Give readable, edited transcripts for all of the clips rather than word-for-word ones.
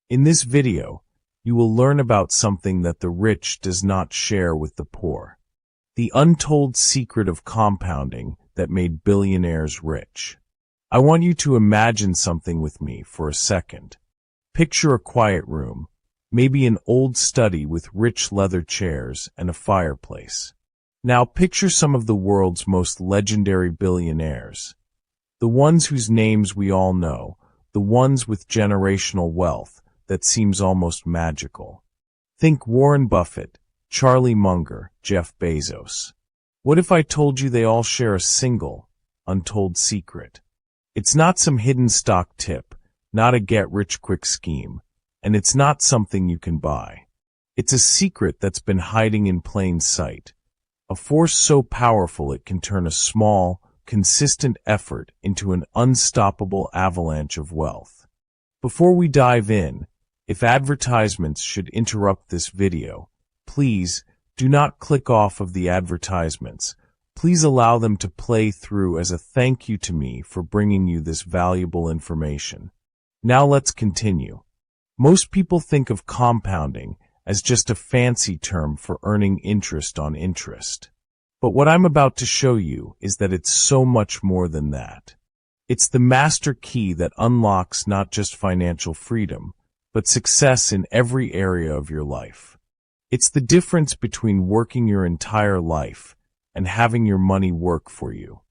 In this video, you will learn about something that the rich does not share with the poor. The untold secret of compounding that made billionaires rich. I want you to imagine something with me for a second. Picture a quiet room, maybe an old study with rich leather chairs and a fireplace. Now picture some of the world's most legendary billionaires. The ones whose names we all know, the ones with generational wealth that seems almost magical. Think Warren Buffett, Charlie Munger, Jeff Bezos. What if I told you they all share a single, untold secret? It's not some hidden stock tip, not a get-rich-quick scheme, and it's not something you can buy. It's a secret that's been hiding in plain sight, a force so powerful it can turn a small, consistent effort into an unstoppable avalanche of wealth. Before we dive in, if advertisements should interrupt this video, please do not click off of the advertisements. Please allow them to play through as a thank you to me for bringing you this valuable information. Now let's continue. Most people think of compounding as just a fancy term for earning interest on interest. But what I'm about to show you is that it's so much more than that. It's the master key that unlocks not just financial freedom, but success in every area of your life. It's the difference between working your entire life and having your money work for you.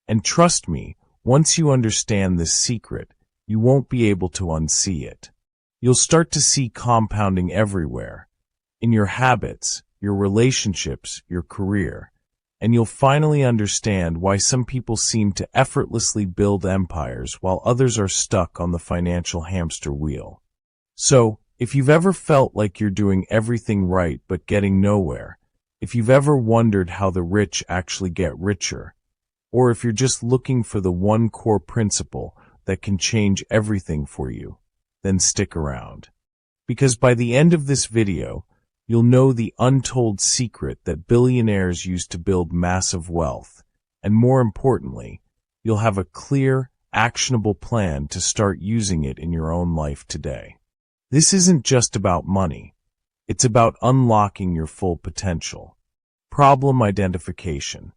And trust me, once you understand this secret, you won't be able to unsee it. You'll start to see compounding everywhere, in your habits, your relationships, your career, and you'll finally understand why some people seem to effortlessly build empires while others are stuck on the financial hamster wheel. So, if you've ever felt like you're doing everything right but getting nowhere, if you've ever wondered how the rich actually get richer, or if you're just looking for the one core principle that can change everything for you, then stick around. Because by the end of this video, you'll know the untold secret that billionaires use to build massive wealth, and more importantly, you'll have a clear, actionable plan to start using it in your own life today. This isn't just about money. It's about unlocking your full potential. Problem identification.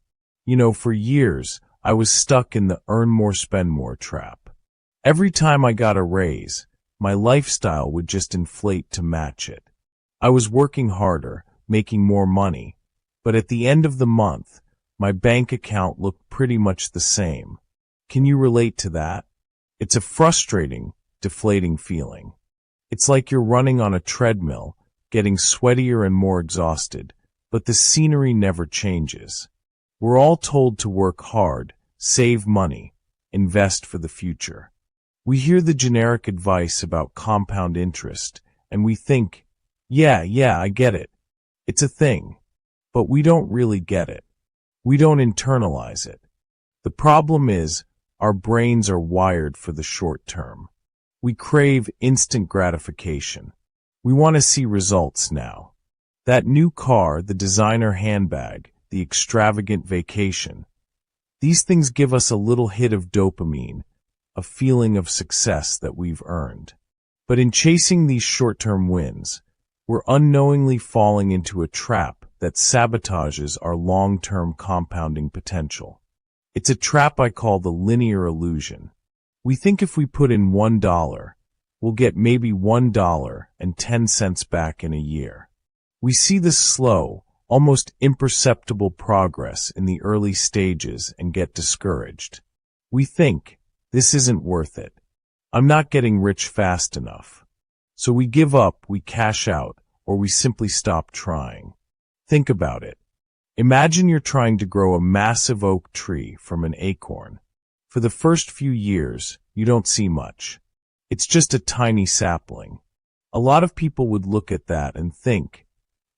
For years, I was stuck in the earn more, spend more trap. Every time I got a raise, my lifestyle would just inflate to match it. I was working harder, making more money, but at the end of the month, my bank account looked pretty much the same. Can you relate to that? It's a frustrating, deflating feeling. It's like you're running on a treadmill, getting sweatier and more exhausted, but the scenery never changes. We're all told to work hard, save money, invest for the future. We hear the generic advice about compound interest, and we think, yeah, I get it. It's a thing. But we don't really get it. We don't internalize it. The problem is, our brains are wired for the short term. We crave instant gratification. We want to see results now. That new car, the designer handbag, the extravagant vacation. These things give us a little hit of dopamine, a feeling of success that we've earned. But in chasing these short-term wins, we're unknowingly falling into a trap that sabotages our long-term compounding potential. It's a trap I call the linear illusion. We think if we put in $1, we'll get maybe $1.10 back in a year. We see this slow, almost imperceptible progress in the early stages and get discouraged. We think, this isn't worth it. I'm not getting rich fast enough. So we give up, we cash out, or we simply stop trying. Think about it. Imagine you're trying to grow a massive oak tree from an acorn. For the first few years, you don't see much. It's just a tiny sapling. A lot of people would look at that and think,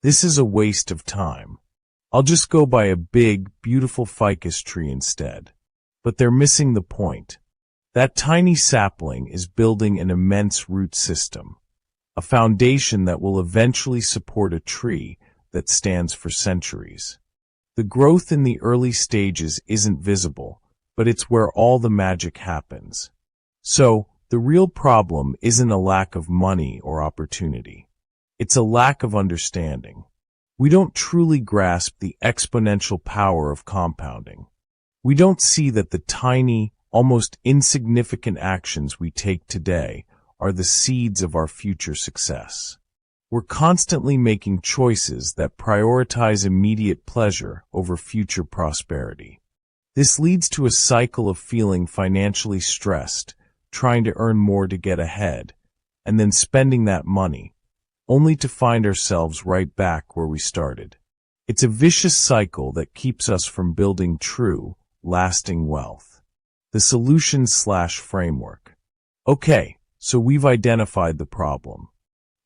this is a waste of time. I'll just go buy a big, beautiful ficus tree instead. But they're missing the point. That tiny sapling is building an immense root system, a foundation that will eventually support a tree that stands for centuries. The growth in the early stages isn't visible, but it's where all the magic happens. So, The real problem isn't a lack of money or opportunity. It's a lack of understanding. We don't truly grasp the exponential power of compounding. We don't see that the tiny, almost insignificant actions we take today are the seeds of our future success. We're constantly making choices that prioritize immediate pleasure over future prosperity. This leads to a cycle of feeling financially stressed, trying to earn more to get ahead, and then spending that money, only to find ourselves right back where we started. It's a vicious cycle that keeps us from building true, lasting wealth. The solution/framework. Okay, so we've identified the problem.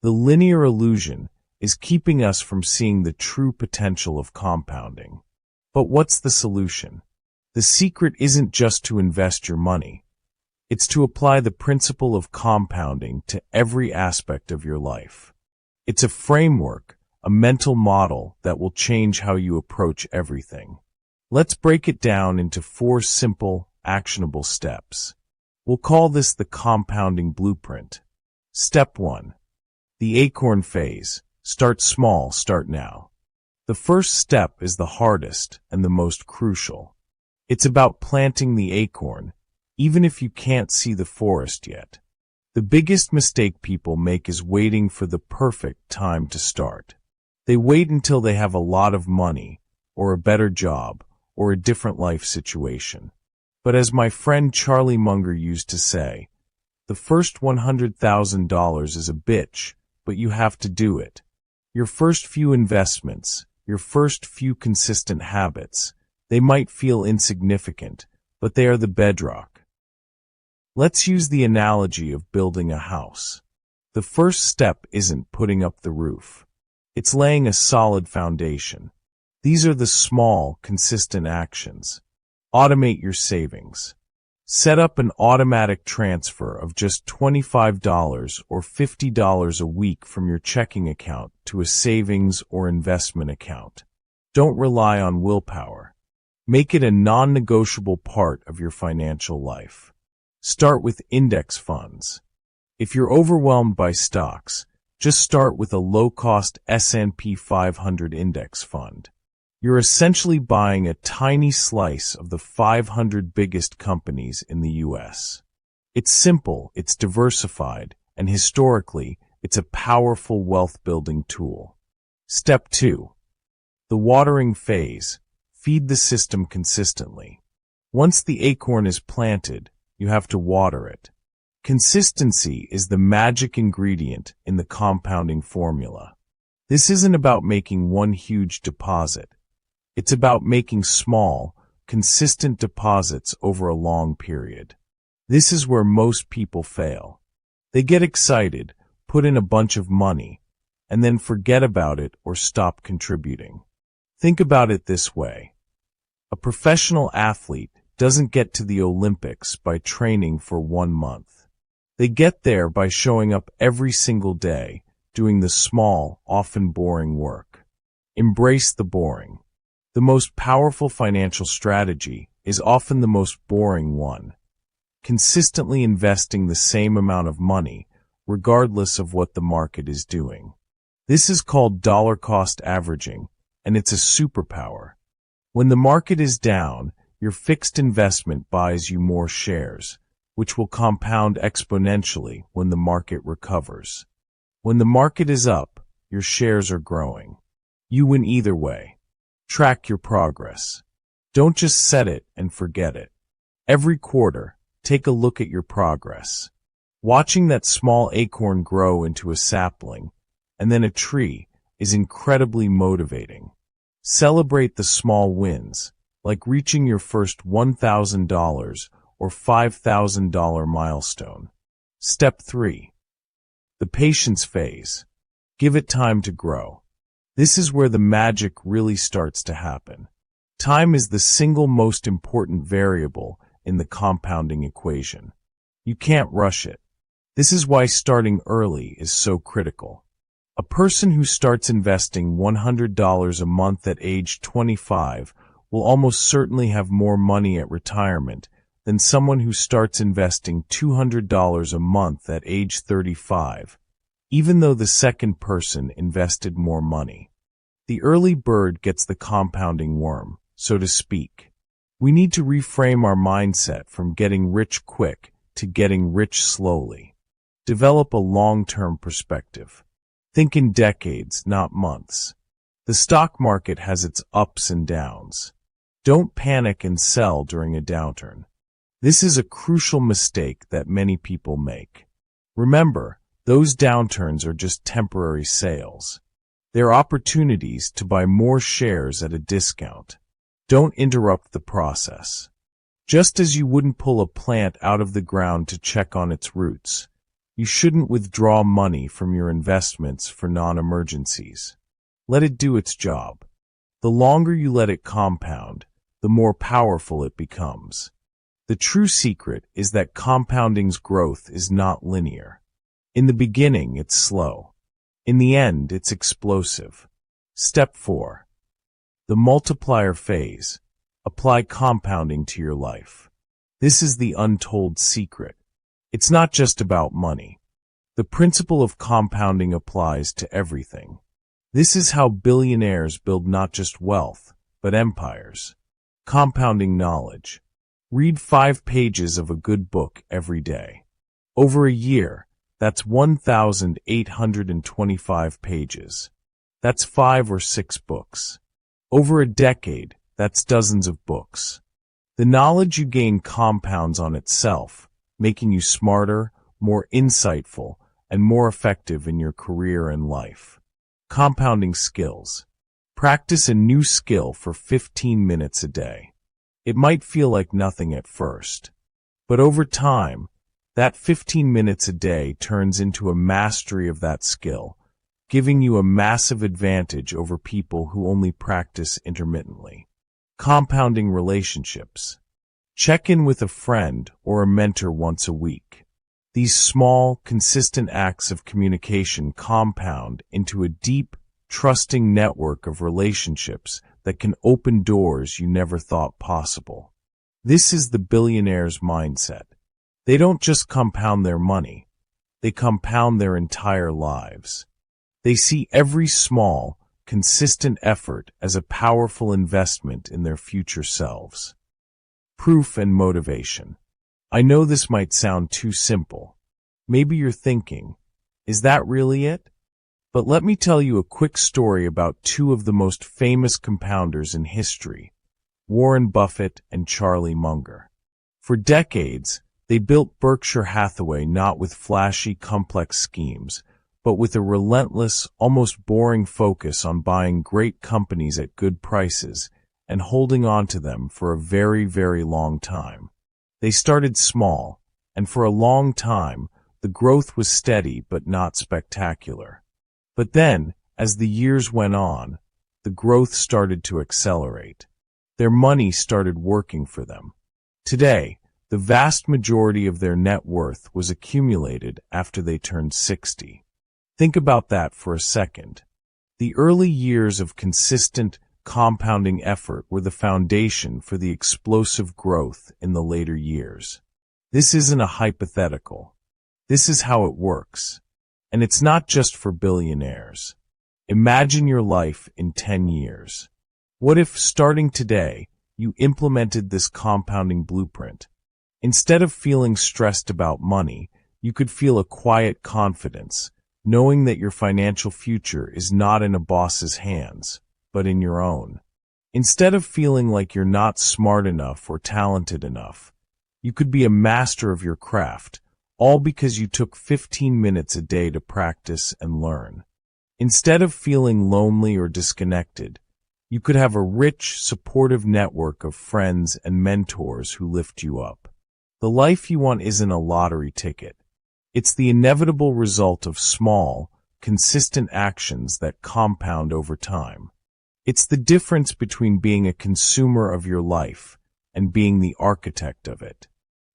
The linear illusion is keeping us from seeing the true potential of compounding. But what's the solution? The secret isn't just to invest your money. It's to apply the principle of compounding to every aspect of your life. It's a framework, a mental model that will change how you approach everything. Let's break it down into 4 simple, actionable steps. We'll call this the compounding blueprint. Step 1. The acorn phase. Start small, start now. The first step is the hardest and the most crucial. It's about planting the acorn, even if you can't see the forest yet. The biggest mistake people make is waiting for the perfect time to start. They wait until they have a lot of money, or a better job, or a different life situation. But as my friend Charlie Munger used to say, the first $100,000 is a bitch, but you have to do it. Your first few investments, your first few consistent habits, they might feel insignificant, but they are the bedrock. Let's use the analogy of building a house. The first step isn't putting up the roof. It's laying a solid foundation. These are the small, consistent actions. Automate your savings. Set up an automatic transfer of just $25 or $50 a week from your checking account to a savings or investment account. Don't rely on willpower. Make it a non-negotiable part of your financial life. Start with index funds. If you're overwhelmed by stocks, just start with a low-cost S&P 500 index fund. You're essentially buying a tiny slice of the 500 biggest companies in the U.S. It's simple, it's diversified, and historically, it's a powerful wealth-building tool. Step 2. The watering phase. Feed the system consistently. Once the acorn is planted, you have to water it. Consistency is the magic ingredient in the compounding formula. This isn't about making one huge deposit. It's about making small, consistent deposits over a long period. This is where most people fail. They get excited, put in a bunch of money, and then forget about it or stop contributing. Think about it this way. A professional athlete doesn't get to the Olympics by training for 1 month. They get there by showing up every single day, doing the small, often boring work. Embrace the boring. The most powerful financial strategy is often the most boring one. Consistently investing the same amount of money, regardless of what the market is doing. This is called dollar cost averaging, and it's a superpower. When the market is down, your fixed investment buys you more shares, which will compound exponentially when the market recovers. When the market is up, your shares are growing. You win either way. Track your progress. Don't just set it and forget it. Every quarter, take a look at your progress. Watching that small acorn grow into a sapling, and then a tree, is incredibly motivating. Celebrate the small wins, like reaching your first $1,000 or $5,000 milestone. Step 3. The patience phase. Give it time to grow. This is where the magic really starts to happen. Time is the single most important variable in the compounding equation. You can't rush it. This is why starting early is so critical. A person who starts investing $100 a month at age 25 will almost certainly have more money at retirement than someone who starts investing $200 a month at age 35, even though the second person invested more money. The early bird gets the compounding worm, so to speak. We need to reframe our mindset from getting rich quick to getting rich slowly. Develop a long-term perspective. Think in decades, not months. The stock market has its ups and downs. Don't panic and sell during a downturn. This is a crucial mistake that many people make. Remember, those downturns are just temporary sales. They're opportunities to buy more shares at a discount. Don't interrupt the process. Just as you wouldn't pull a plant out of the ground to check on its roots, you shouldn't withdraw money from your investments for non-emergencies. Let it do its job. The longer you let it compound, the more powerful it becomes. The true secret is that compounding's growth is not linear. In the beginning, it's slow. In the end, it's explosive. Step 4. The multiplier phase. Apply compounding to your life. This is the untold secret. It's not just about money. The principle of compounding applies to everything. This is how billionaires build not just wealth, but empires. Compounding knowledge. Read 5 pages of a good book every day. Over a year, that's 1,825 pages. That's 5 or 6 books. Over a decade, that's dozens of books. The knowledge you gain compounds on itself, making you smarter, more insightful, and more effective in your career and life. Compounding skills. Practice a new skill for 15 minutes a day. It might feel like nothing at first, but over time, that 15 minutes a day turns into a mastery of that skill, giving you a massive advantage over people who only practice intermittently. Compounding relationships. Check in with a friend or a mentor once a week. These small, consistent acts of communication compound into a deep, trusting network of relationships that can open doors you never thought possible. This is the billionaire's mindset. They don't just compound their money, they compound their entire lives. They see every small, consistent effort as a powerful investment in their future selves. Proof and motivation. I know this might sound too simple. Maybe you're thinking, is that really it? But let me tell you a quick story about 2 of the most famous compounders in history, Warren Buffett and Charlie Munger. For decades, they built Berkshire Hathaway not with flashy, complex schemes, but with a relentless, almost boring focus on buying great companies at good prices and holding on to them for a very, very long time. They started small, and for a long time, the growth was steady but not spectacular. But then, as the years went on, the growth started to accelerate. Their money started working for them. Today, the vast majority of their net worth was accumulated after they turned 60. Think about that for a second. The early years of consistent, compounding effort were the foundation for the explosive growth in the later years. This isn't a hypothetical. This is how it works. And it's not just for billionaires. Imagine your life in 10 years. What if, starting today, you implemented this compounding blueprint? Instead of feeling stressed about money, you could feel a quiet confidence, knowing that your financial future is not in a boss's hands, but in your own. Instead of feeling like you're not smart enough or talented enough, you could be a master of your craft, all because you took 15 minutes a day to practice and learn. Instead of feeling lonely or disconnected, you could have a rich, supportive network of friends and mentors who lift you up. The life you want isn't a lottery ticket. It's the inevitable result of small, consistent actions that compound over time. It's the difference between being a consumer of your life and being the architect of it.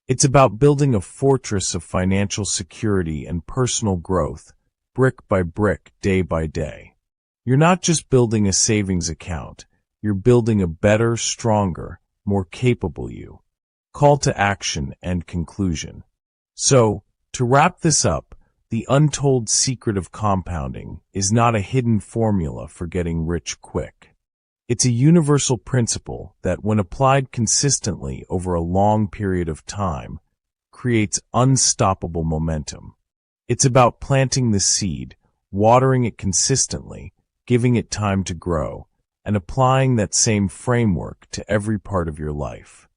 It's about building a fortress of financial security and personal growth, brick by brick, day by day. You're not just building a savings account, you're building a better, stronger, more capable you. Call to action and conclusion. So, to wrap this up, the untold secret of compounding is not a hidden formula for getting rich quick. It's a universal principle that, when applied consistently over a long period of time, creates unstoppable momentum. It's about planting the seed, watering it consistently, giving it time to grow, and applying that same framework to every part of your life.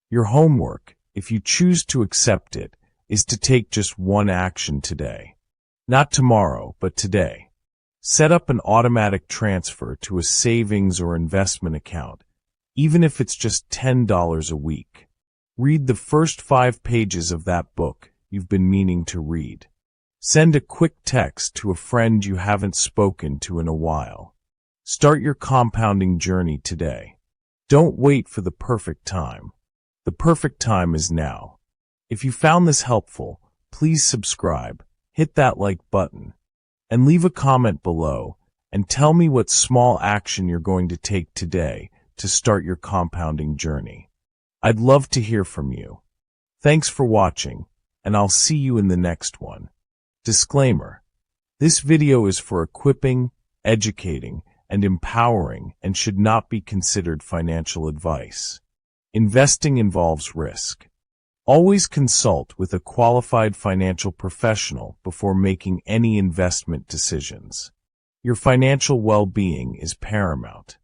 Your homework, if you choose to accept it, is to take just one action today. Not tomorrow, but today. Set up an automatic transfer to a savings or investment account, even if it's just $10 a week. Read the first 5 pages of that book you've been meaning to read. Send a quick text to a friend you haven't spoken to in a while. Start your compounding journey today. Don't wait for the perfect time. The perfect time is now. If you found this helpful, please subscribe, hit that like button, and leave a comment below and tell me what small action you're going to take today to start your compounding journey. I'd love to hear from you. Thanks for watching, and I'll see you in the next one. Disclaimer: this video is for equipping, educating, and empowering and should not be considered financial advice. Investing involves risk. Always consult with a qualified financial professional before making any investment decisions. Your financial well-being is paramount.